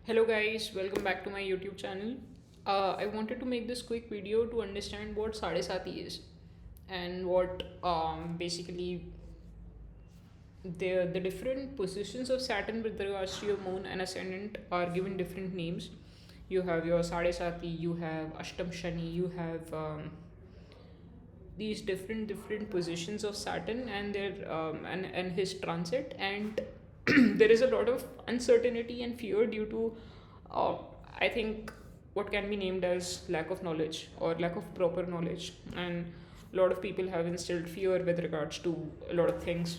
Hello guys, welcome back to my YouTube channel. I wanted to make this quick video to understand what Sade Sati is and what basically the different positions of Saturn with regards to your moon and ascendant are given different names. You have your Sade Sati, you have Ashtam Shani, you have these different positions of Saturn and their and his transit, and there is a lot of uncertainty and fear due to uh, I think what can be named as lack of knowledge or lack of proper knowledge, and a lot of people have instilled fear with regards to a lot of things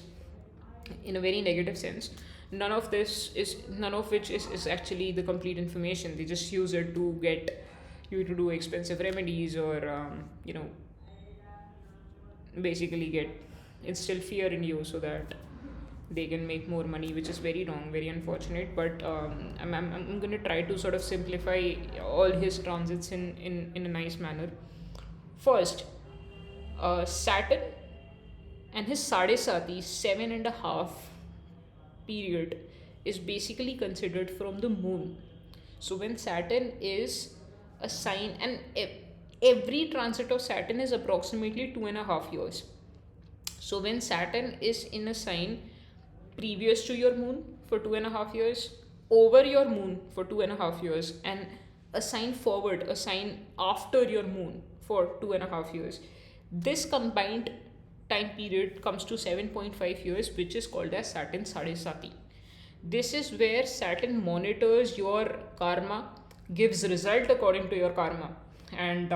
in a very negative sense. None of which is actually the complete information. They just use it to get you to do expensive remedies or basically get instill fear in you so that they can make more money, which is very wrong, very unfortunate. But I'm going to try to sort of simplify all his transits in a nice manner. First, Saturn and his Sade Sati 7.5 period is basically considered from the moon. So when Saturn is a sign, and every transit of Saturn is approximately 2.5 years. So when Saturn is in a sign previous to your moon for 2.5 years, over your moon for 2.5 years, and a sign forward, a sign after your moon for 2.5 years, this combined time period comes to 7.5 years, which is called as Saturn Sade Sati. This is where Saturn monitors your karma, gives result according to your karma, and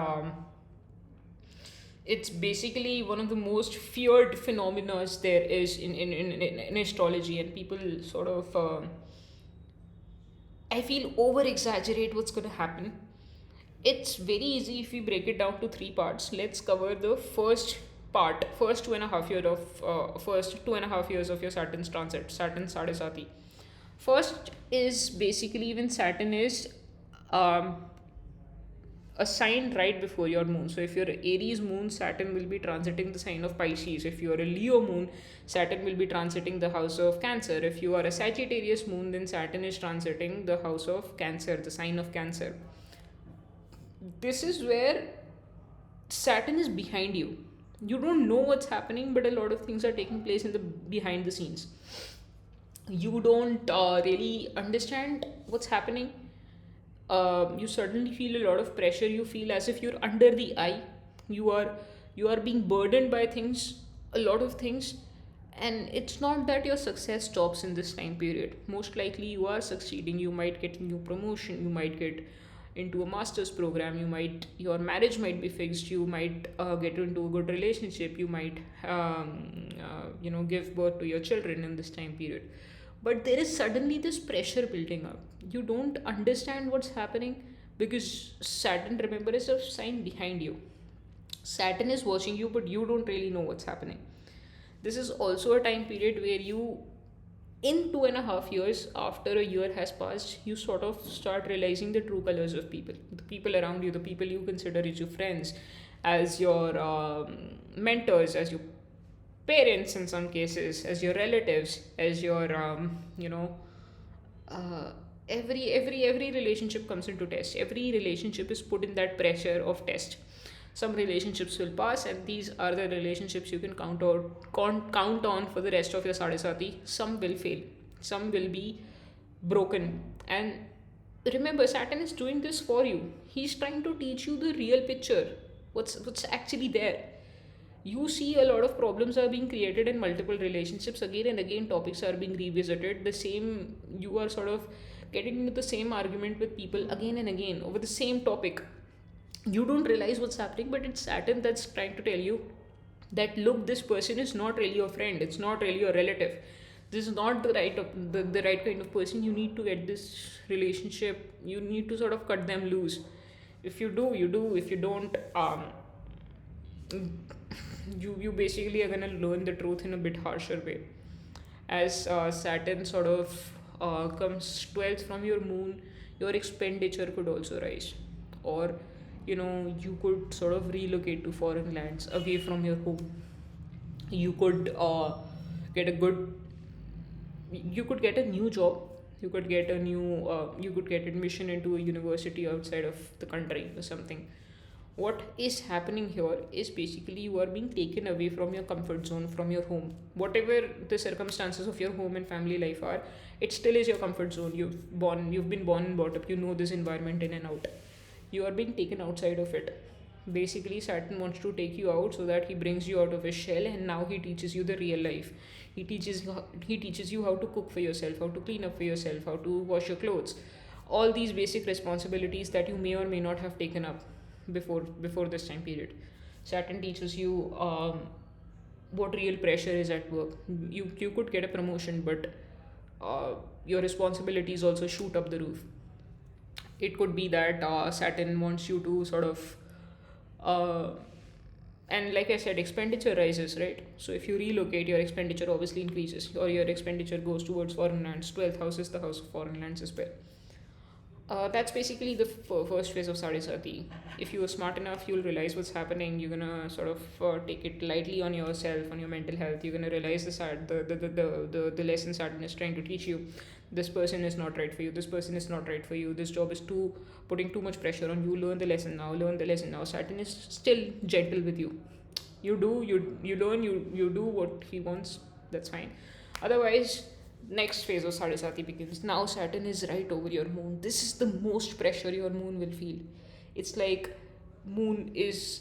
it's basically one of the most feared phenomena there is in astrology, and people sort of I feel over exaggerate what's going to happen. It's very easy if we break it down to three parts. Let's cover the first part, first 2.5 years of your Saturn's transit, Saturn Sadesati. First is basically when Saturn is um, a sign right before your moon. So if you're an Aries moon, Saturn will be transiting the sign of Pisces. If you're a Leo moon, Saturn will be transiting the house of Cancer. If you are a Sagittarius moon, then Saturn is transiting the house of Cancer, the sign of Cancer. This is where Saturn is behind you. You don't know what's happening, but a lot of things are taking place in the behind the scenes. You don't really understand what's happening. You certainly feel a lot of pressure. You feel as if you're under the eye. You are being burdened by things, a lot of things, and it's not that your success stops in this time period. Most likely, you are succeeding. You might get a new promotion. You might get into a master's program. Your marriage might be fixed. You might get into a good relationship. You might give birth to your children in this time period, but there is suddenly this pressure building up. You don't understand what's happening because Saturn, remember, is a sign behind you. Saturn is watching you, but you don't really know what's happening. This is also a time period where you, in 2.5 years, after a year has passed, you sort of start realizing the true colors of people, the people around you, the people you consider as your friends, as your mentors, as your parents in some cases, as your relatives, as your uh, every relationship comes into test. Every relationship is put in that pressure of test. Some relationships will pass, and these are the relationships you can count on for the rest of your sadesati. Some will fail, some will be broken, and remember, Saturn is doing this for you. He's trying to teach you the real picture, what's actually there. You see a lot of problems are being created in multiple relationships. Again and again, topics are being revisited. The same, you are sort of getting into the same argument with people again and again over the same topic. You don't realize what's happening, but it's Saturn that's trying to tell you that, look, this person is not really your friend, it's not really your relative. This is not the right kind of person. You need to get this relationship, you need to sort of cut them loose. If you do, you do. If you don't, you basically are going to learn the truth in a bit harsher way. As Saturn sort of comes 12th from your moon, your expenditure could also rise, or you could sort of relocate to foreign lands away from your home. You could get a good you could get a new job you could get admission into a university outside of the country or something. What is happening here is basically you are being taken away from your comfort zone, from your home. Whatever the circumstances of your home and family life are, it still is your comfort zone. You've been born and brought up, you know this environment in and out. You are being taken outside of it. Basically, Saturn wants to take you out so that he brings you out of his shell, and now he teaches you the real life. He teaches you how to cook for yourself, how to clean up for yourself, how to wash your clothes, all these basic responsibilities that you may or may not have taken up before this time period. Saturn teaches you what real pressure is at work. You could get a promotion, but your responsibilities also shoot up the roof. It could be that Saturn wants you to sort of uh, and like I said, expenditure rises, right? So if you relocate, your expenditure obviously increases, or your expenditure goes towards foreign lands. 12th house is the house of foreign lands as well. That's basically the first phase of Sade Sati. If you are smart enough, you'll realize what's happening. You're gonna sort of take it lightly on yourself, on your mental health. You're gonna realize the lesson Saturn is trying to teach you. This person is not right for you. This person is not right for you. This job is too putting too much pressure on you. Learn the lesson now. Learn the lesson now. Saturn is still gentle with you. You learn, you do what he wants. That's fine. Otherwise, next phase of Sadasati begins. Now Saturn is right over your moon. This is the most pressure your moon will feel. It's like moon is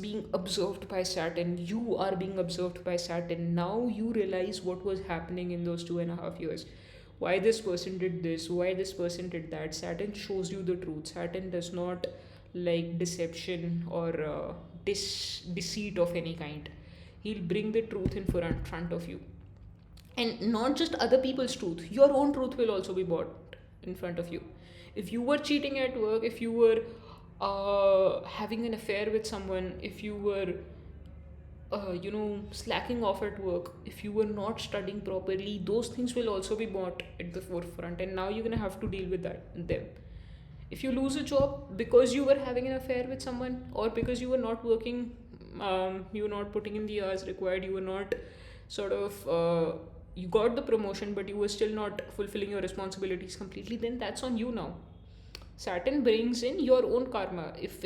being observed by Saturn. You are being observed by Saturn. Now you realize what was happening in those 2.5 years. Why this person did this, why this person did that. Saturn shows you the truth. Saturn does not like deception or deceit of any kind. He'll bring the truth in front of you, and not just other people's truth, your own truth will also be brought in front of you. If you were cheating at work, if you were having an affair with someone, if you were slacking off at work, if you were not studying properly, those things will also be brought at the forefront, and now you're going to have to deal with them. If you lose a job because you were having an affair with someone, or because you were not working, you were not putting in the hours required, you were not sort of you got the promotion but you were still not fulfilling your responsibilities completely, then that's on you now. Saturn brings in your own karma. If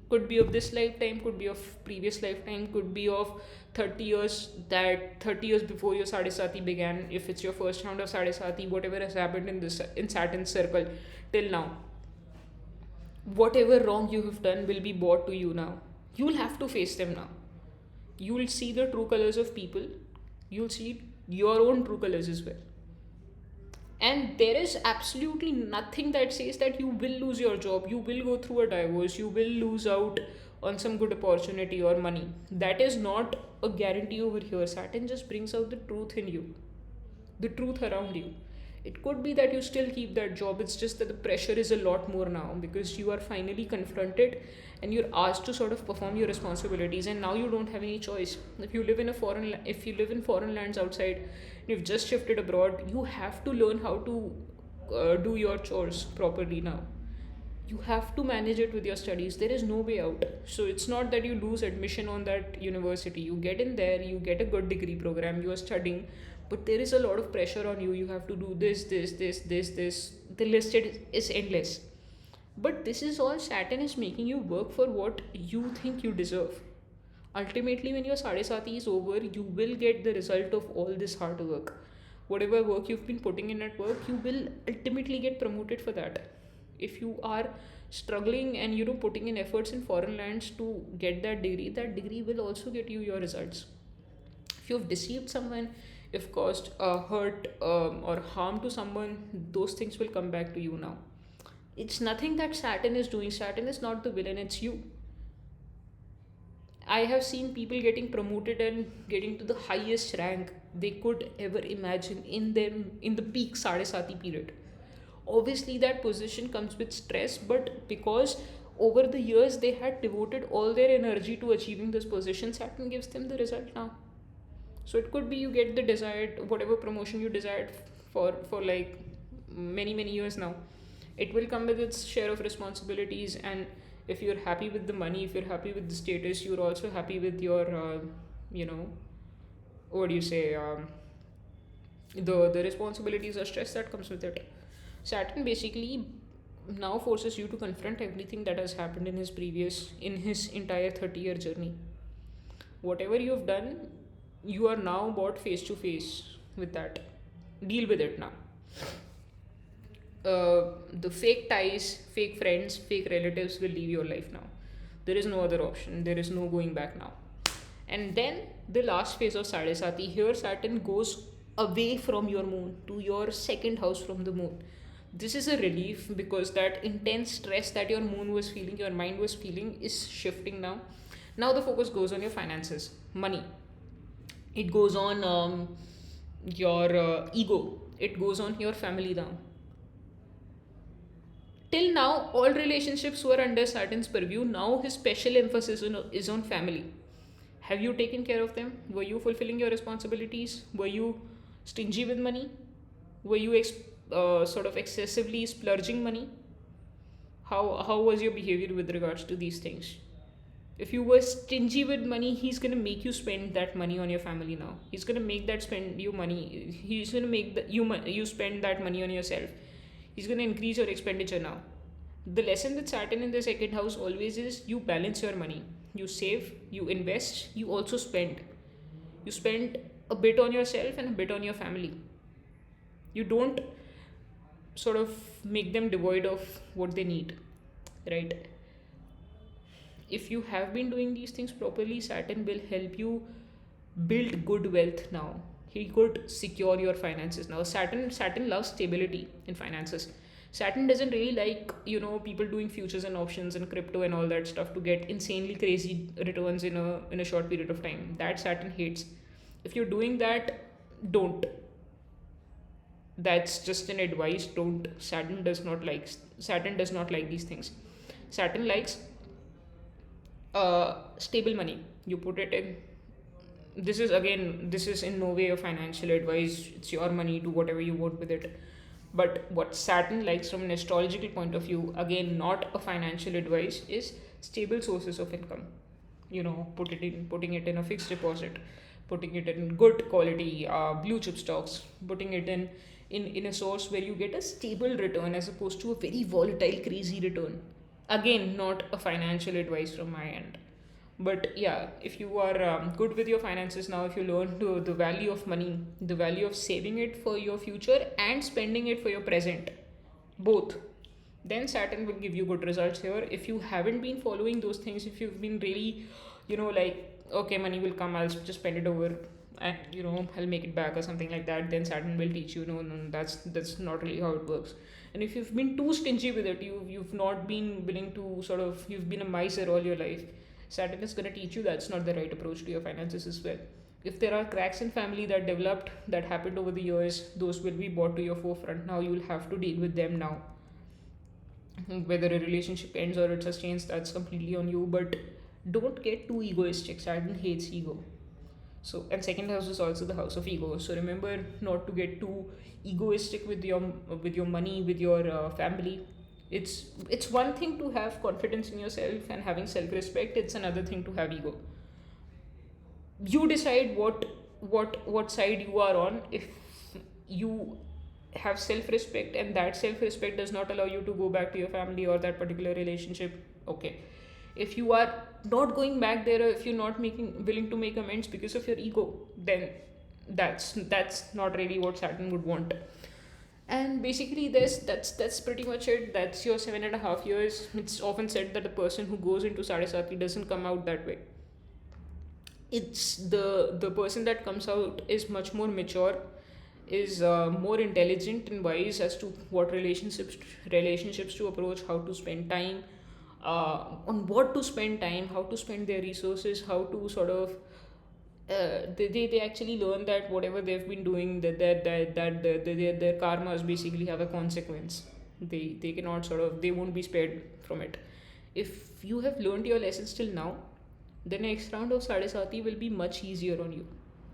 could be of this lifetime, could be of previous lifetime, could be of 30 years, that 30 years before your Sadesati began. If it's your first round of Sadesati, whatever has happened in Saturn's circle till now, whatever wrong you have done will be brought to you now. You'll have to face them now. You'll see the true colors of people. You'll see your own true colors as well. And there is absolutely nothing that says that you will lose your job, you will go through a divorce, you will lose out on some good opportunity or money. That is not a guarantee over here. Saturn just brings out the truth in you, the truth around you. It could be that you still keep that job, it's just that the pressure is a lot more now because you are finally confronted and you're asked to sort of perform your responsibilities, and now you don't have any choice. If you live in foreign lands outside, you've just shifted abroad, you have to learn how to do your chores properly now. You have to manage it with your studies. There is no way out. So it's not that you lose admission on that university. You get in there, you get a good degree program, you are studying, but there is a lot of pressure on you. You have to do this. The list is endless. But this is all Saturn is making you work for what you think you deserve. Ultimately, when your Sadesati is over, you will get the result of all this hard work. Whatever work you've been putting in at work, you will ultimately get promoted for that. If you are struggling and putting in efforts in foreign lands to get that degree will also get you your results. If you've deceived someone, if caused hurt or harm to someone, those things will come back to you now. It's nothing that Saturn is doing. Saturn is not the villain, it's you. I have seen people getting promoted and getting to the highest rank they could ever imagine in the peak Sadesati period. Obviously, that position comes with stress, but because over the years they had devoted all their energy to achieving this position, Saturn gives them the result now. So it could be you get the desired whatever promotion you desired for like many years now. It will come with its share of responsibilities, and if you're happy with the money, if you're happy with the status, you're also happy with your you know what do you say The responsibilities or stress that comes with it. Saturn basically now forces you to confront everything that has happened in his entire 30-year journey. Whatever you've done, you are now brought face to face with that. Deal with it now. The fake ties, fake friends, fake relatives will leave your life now. There is no other option. There is no going back now. And then the last phase of Sade Sati, here Saturn goes away from your moon to your second house from the moon. This is a relief because that intense stress that your moon was feeling, your mind was feeling, is shifting now. Now the focus goes on your finances, money. It goes on your ego. It goes on your family now. Till now, all relationships were under Saturn's purview. Now his special emphasis is on family. Have you taken care of them? Were you fulfilling your responsibilities? Were you stingy with money? Were you sort of excessively splurging money? How was your behavior with regards to these things? If you were stingy with money, he's gonna make you spend that money on your family now. He's gonna make that spend you money. He's gonna make you spend that money on yourself. He's gonna increase your expenditure now. The lesson with Saturn in the second house always is you balance your money. You save, you invest, you also spend. You spend a bit on yourself and a bit on your family. You don't sort of make them devoid of what they need, right? If you have been doing these things properly, Saturn will help you build good wealth now. He could secure your finances now. Saturn loves stability in finances. Saturn doesn't really like, people doing futures and options and crypto and all that stuff to get insanely crazy returns in a short period of time. That Saturn hates. If you're doing that, don't. That's just an advice. Don't. Saturn does not like these things. Saturn likes stable money. You put it in. This is in no way a financial advice. It's your money. Do whatever you want with it. But what Saturn likes from an astrological point of view, again, not a financial advice, is stable sources of income. Putting it in a fixed deposit, putting it in good quality blue chip stocks, putting it in a source where you get a stable return as opposed to a very volatile, crazy return. Again, not a financial advice from my end. But yeah, if you are good with your finances now, if you learn the value of money, the value of saving it for your future and spending it for your present, both, then Saturn will give you good results here. If you haven't been following those things, if you've been really, like, okay, money will come, I'll just spend it over and, I'll make it back or something like that, then Saturn will teach you, no, that's not really how it works. And if you've been too stingy with it, you've not been willing to you've been a miser all your life, Saturn is going to teach you that's not the right approach to your finances as well. If there are cracks in family that happened over the years, those will be brought to your forefront. Now you'll have to deal with them now. Whether a relationship ends or it sustains, that's completely on you. But don't get too egoistic. Saturn hates ego. So, and second house is also the house of ego. So remember not to get too egoistic with your money, with your family. It's one thing to have confidence in yourself and having self-respect. It's another thing to have ego. You decide what side you are on. If you have self-respect and that self-respect does not allow you to go back to your family or that particular relationship, okay. If you are not going back there, or if you're not willing to make amends because of your ego, then that's not really what Saturn would want. And basically that's pretty much it. That's your 7.5 years. It's often said that a person who goes into Sade Sati doesn't come out that way. It's the person that comes out is much more mature, is more intelligent and wise as to what relationships to approach, how to spend time, on what to spend time, how to spend their resources, how to sort of they actually learn that whatever they've been doing, their karmas basically have a consequence. They cannot they won't be spared from it. If you have learned your lessons till now, the next round of Sade Sati will be much easier on you.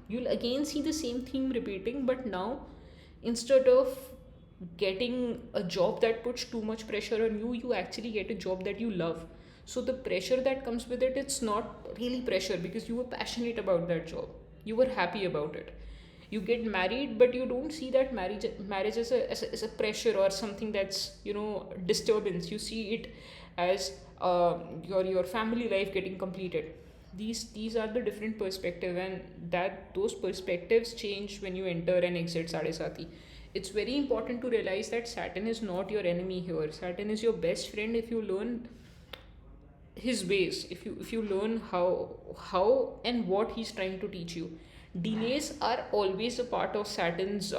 You'll again see the same theme repeating, but now instead of getting a job that puts too much pressure on you, you actually get a job that you love. So the pressure that comes with it, it's not really pressure because you were passionate about that job. You were happy about it. You get married, but you don't see that marriage as a pressure or something that's, disturbance. You see it as your family life getting completed. These are the different perspective, and that those perspectives change when you enter and exit Sade Sati. It's very important to realize that Saturn is not your enemy here. Saturn is your best friend if you learn his ways, if you learn how and what he's trying to teach you. Delays are always a part of Saturn's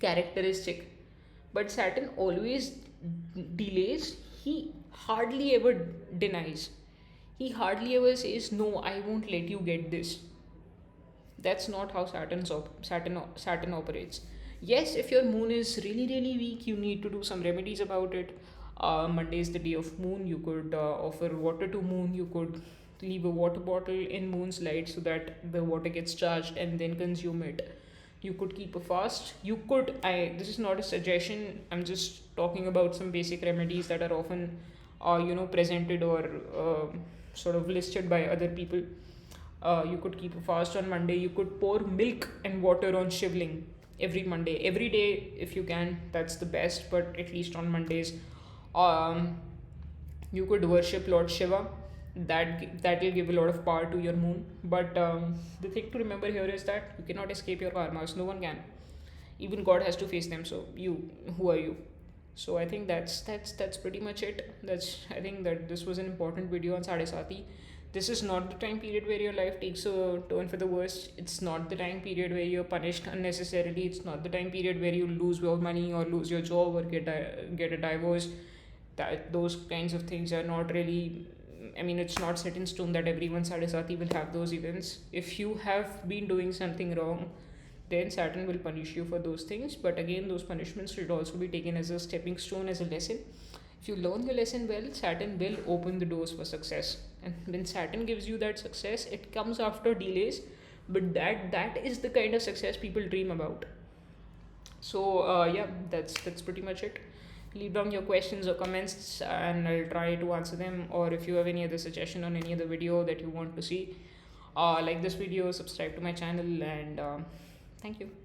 characteristic, but Saturn always delays. He hardly ever denies. He hardly ever says no, I won't let you get this. That's not how Saturn operates. Yes, if your moon is really really weak, you need to do some remedies about it. Monday is the day of moon. You could offer water to moon. You could leave a water bottle in moon's light so that the water gets charged and then consume it. You could keep a fast. You could, I this is not a suggestion, I'm just talking about some basic remedies that are often presented or sort of listed by other people. You could keep a fast on Monday. You could pour milk and water on shivling every Monday. Every day, if you can, that's the best, but at least on Mondays. Um, you could worship Lord Shiva. That will give a lot of power to your moon. But the thing to remember here is that you cannot escape your karmas. No one can. Even God has to face them. So who are you? So I think that's pretty much it. I think that this was an important video on Sade Sati. This is not the time period where your life takes a turn for the worst. It's not the time period where you're punished unnecessarily. It's not the time period where you lose your money or lose your job or get a divorce. Those kinds of things are not really. I mean, it's not set in stone that everyone Sade Sati will have those events. If you have been doing something wrong, then Saturn will punish you for those things. But again, those punishments should also be taken as a stepping stone, as a lesson. If you learn the lesson well, Saturn will open the doors for success. And when Saturn gives you that success, it comes after delays, but that is the kind of success people dream about. So yeah, that's pretty much it. Leave down your questions or comments, and I'll try to answer them. Or if you have any other suggestion on any other video that you want to see, like this video, subscribe to my channel, and thank you.